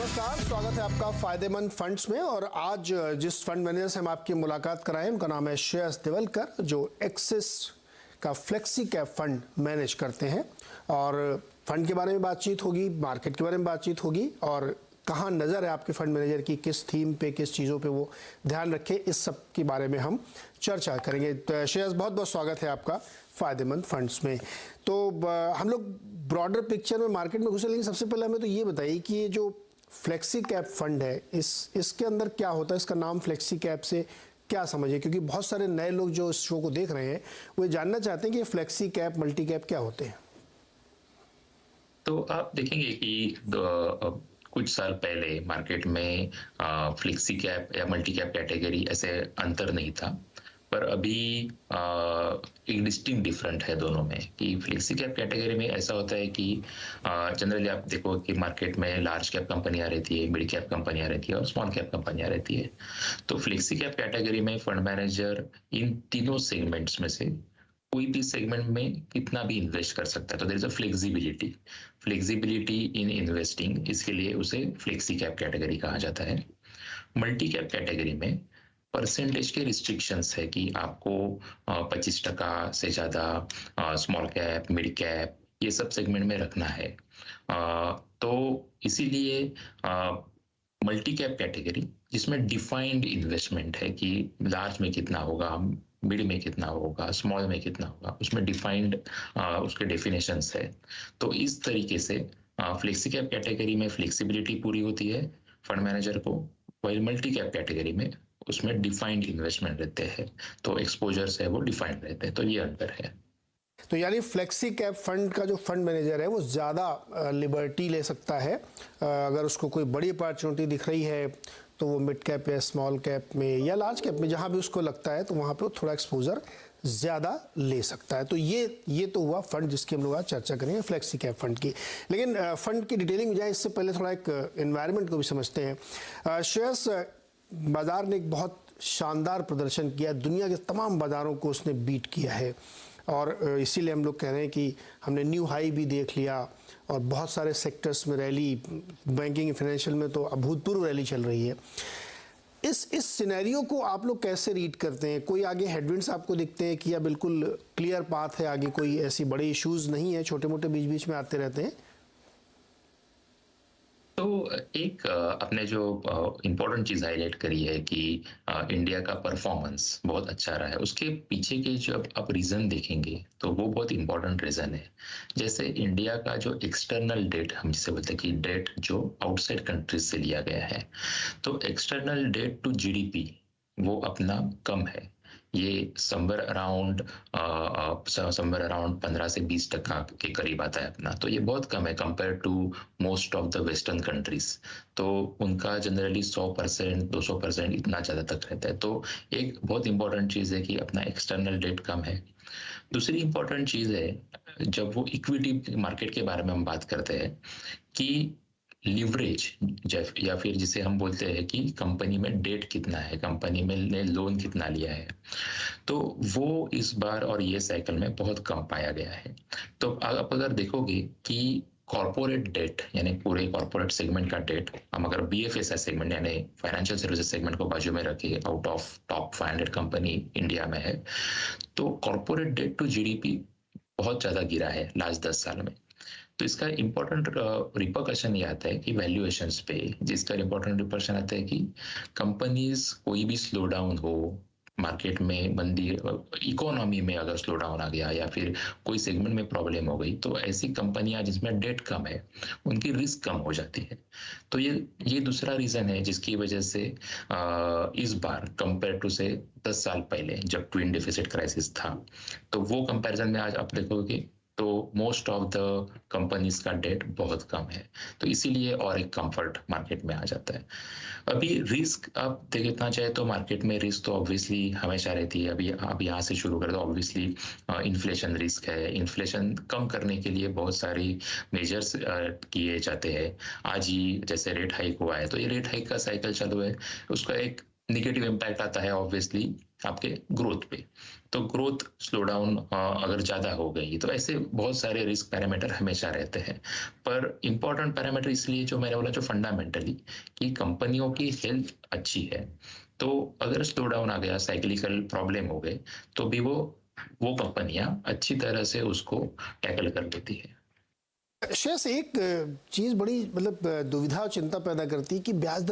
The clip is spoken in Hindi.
नमस्कार, स्वागत है आपका फायदेमंद फंड्स में। और आज जिस फंड मैनेजर से हम आपकी मुलाकात कराएं उनका नाम है श्रेयस देवलकर, जो एक्सिस का फ्लेक्सी कैप फंड मैनेज करते हैं। और फंड के बारे में बातचीत होगी, मार्केट के बारे में बातचीत होगी और कहाँ नज़र है आपके फंड मैनेजर की, किस थीम पे, किस चीज़ों पे वो ध्यान रखे, इस सब के बारे में हम चर्चा करेंगे। तो श्रेयस, बहुत बहुत स्वागत है आपका फ़ायदेमंद फंड्स में। तो हम लोग ब्रॉडर पिक्चर में मार्केट में घुसे, लेकिन सबसे पहले हमें तो ये बताइए कि ये जो फ्लेक्सी कैप फंड है, इसके अंदर क्या होता है, इसका नाम फ्लेक्सी कैप से क्या समझिए, क्योंकि बहुत सारे नए लोग जो इस शो को देख रहे हैं वो जानना चाहते हैं कि ये फ्लेक्सी कैप, मल्टी कैप क्या होते हैं। तो आप देखेंगे कि कुछ साल पहले मार्केट में फ्लेक्सी कैप या मल्टी कैप कैटेगरी ऐसे अंतर नहीं था, पर अभी एक डिस्टिंक्ट डिफरेंट है दोनों में। कि फ्लेक्सी कैप कैटेगरी में ऐसा होता है कि जनरली आप देखो कि मार्केट में लार्ज कैप कंपनियां रहती है, मिड कैप कंपनियां रहती है और स्मॉल कैप कंपनियां रहती है। तो फ्लेक्सी कैप कैटेगरी में फंड मैनेजर इन तीनों सेगमेंट्स में से कोई भी सेगमेंट में कितना भी इन्वेस्ट कर सकता है। तो there is a flexibility in investing, इसके लिए उसे फ्लेक्सी कैप कैटेगरी कहा जाता है। मल्टी कैप कैटेगरी में परसेंटेज के रिस्ट्रिक्शंस है कि आपको 25% से ज़्यादा स्मॉल कैप, मिड कैप ये सब सेगमेंट में रखना है। तो इसीलिए मल्टी कैप कैटेगरी जिसमें डिफाइंड इन्वेस्टमेंट है कि लार्ज में कितना होगा, मिड में कितना होगा, स्मॉल में कितना होगा, उसमें डिफाइंड उसके डेफिनेशंस है। तो इस तरीके से फ्लेक्सी कैप कैटेगरी में फ्लेक्सिबिलिटी पूरी होती है फंड मैनेजर को, वही मल्टी कैप कैटेगरी में उसमें डिफाइंड इन्वेस्टमेंट रहते हैं, तो एक्सपोजर्स है वो डिफाइंड रहते हैं। तो ये अंतर है। तो यानी फ्लेक्सी कैप फंड का जो फंड मैनेजर है वो ज़्यादा लिबर्टी ले सकता है। अगर उसको कोई बड़ी अपॉर्चुनिटी दिख रही है तो वो मिड कैप या स्मॉल कैप में या लार्ज कैप में, जहाँ भी उसको लगता है, तो वहाँ पे वो थोड़ा एक्सपोजर ज़्यादा ले सकता है। तो ये तो हुआ फंड जिसकी हम लोग आज चर्चा करेंगे, फ्लेक्सी कैप फंड की। लेकिन फंड की डिटेलिंग में जाए इससे पहले थोड़ा एक एनवायरनमेंट को भी समझते हैं। श्रेयस, बाजार ने एक बहुत शानदार प्रदर्शन किया, दुनिया के तमाम बाज़ारों को उसने बीट किया है और इसीलिए हम लोग कह रहे हैं कि हमने न्यू हाई भी देख लिया और बहुत सारे सेक्टर्स में रैली, बैंकिंग फाइनेंशियल में तो अभूतपूर्व रैली चल रही है। इस सिनेरियो को आप लोग कैसे रीड करते हैं? कोई आगे हेडविंड्स आपको दिखते हैं कि या बिल्कुल क्लियर पाथ है, आगे कोई ऐसी बड़ी इश्यूज नहीं है, छोटे मोटे बीच बीच में आते रहते हैं? तो एक अपने जो इम्पोर्टेंट चीज़ हाईलाइट करी है कि इंडिया का परफॉर्मेंस बहुत अच्छा रहा है, उसके पीछे के जो आप रीज़न देखेंगे तो वो बहुत इम्पोर्टेंट रीज़न है। जैसे इंडिया का जो एक्सटर्नल डेट, हम जिसे बोलते हैं कि डेट जो आउटसाइड कंट्रीज से लिया गया है, तो एक्सटर्नल डेट टू जीडीपी वो अपना कम है। ये समवेयर अराउंड 15 से 20% के करीब आता है अपना। तो ये बहुत कम है compare to most of the western countries. तो उनका जनरली 100%, 200% इतना ज़्यादा तक रहता है। तो एक बहुत इंपॉर्टेंट चीज़ है कि अपना एक्सटर्नल डेट कम है। दूसरी इंपॉर्टेंट चीज़ है, जब वो इक्विटी मार्केट के बारे में हम बात करते हैं कि लिवरेज या फिर जिसे हम बोलते हैं कि कंपनी में डेट कितना है, कंपनी में ने लोन कितना लिया है, तो वो इस बार और ये साइकिल में बहुत कम पाया गया है। तो आप अगर देखोगे कि कॉर्पोरेट डेट यानी पूरे कॉर्पोरेट सेगमेंट का डेट, हम अगर बीएफएसआई सेगमेंट यानी फाइनेंशियल सर्विसेज सेगमेंट को बाजू में रखे, out of top 500 company India में है, तो कॉर्पोरेट डेट टू जीडीपी बहुत ज़्यादा गिरा है लास्ट 10 साल में। तो इसका इम्पोर्टेंट रिपरकशन ये आता है कि वैल्यूएशंस पे, जिसका इम्पोर्टेंट रिपरकशन आता है कि कंपनीज कोई भी स्लो डाउन हो, मार्केट में मंदी, इकोनॉमी में अगर स्लो डाउन आ गया या फिर कोई सेगमेंट में प्रॉब्लम हो गई, तो ऐसी कंपनियां जिसमें डेट कम है उनकी रिस्क कम हो जाती है। तो ये दूसरा रीजन है जिसकी वजह से इस बार कंपेयर टू से 10 साल पहले जब ट्विन डेफिसिट क्राइसिस था, तो वो कंपैरिजन में आज आप देखोगे तो मोस्ट ऑफ द कंपनीज का डेट बहुत कम है। तो इसीलिए और एक कंफर्ट मार्केट में आ जाता है। अभी रिस्क आप देखना चाहे तो मार्केट में रिस्क तो ऑब्वियसली हमेशा रहती है। अभी आप यहाँ से शुरू करें तो ऑब्वियसली इन्फ्लेशन रिस्क है। इन्फ्लेशन कम करने के लिए बहुत सारी मेजर्स किए जाते हैं। आज ही जैसे रेट हाइक हुआ है, तो ये रेट हाइक का साइकिल चालू है, उसका एक निगेटिव इम्पैक्ट आता है ऑब्वियसली आपके ग्रोथ पे। तो ग्रोथ स्लो डाउन अगर ज़्यादा हो गई तो ऐसे बहुत सारे रिस्क पैरामीटर हमेशा रहते हैं। पर इम्पोर्टेंट पैरामीटर इसलिए जो मैंने बोला जो फंडामेंटली कि कंपनियों की हेल्थ अच्छी है, तो अगर स्लो डाउन आ गया, साइक्लिकल प्रॉब्लम हो गए, तो भी वो कंपनियां अच्छी तरह से उसको टैकल कर लेती है। शेष एक चीज बड़ी मतलब दुविधा और चिंता पैदा करती है कि ब्याज दर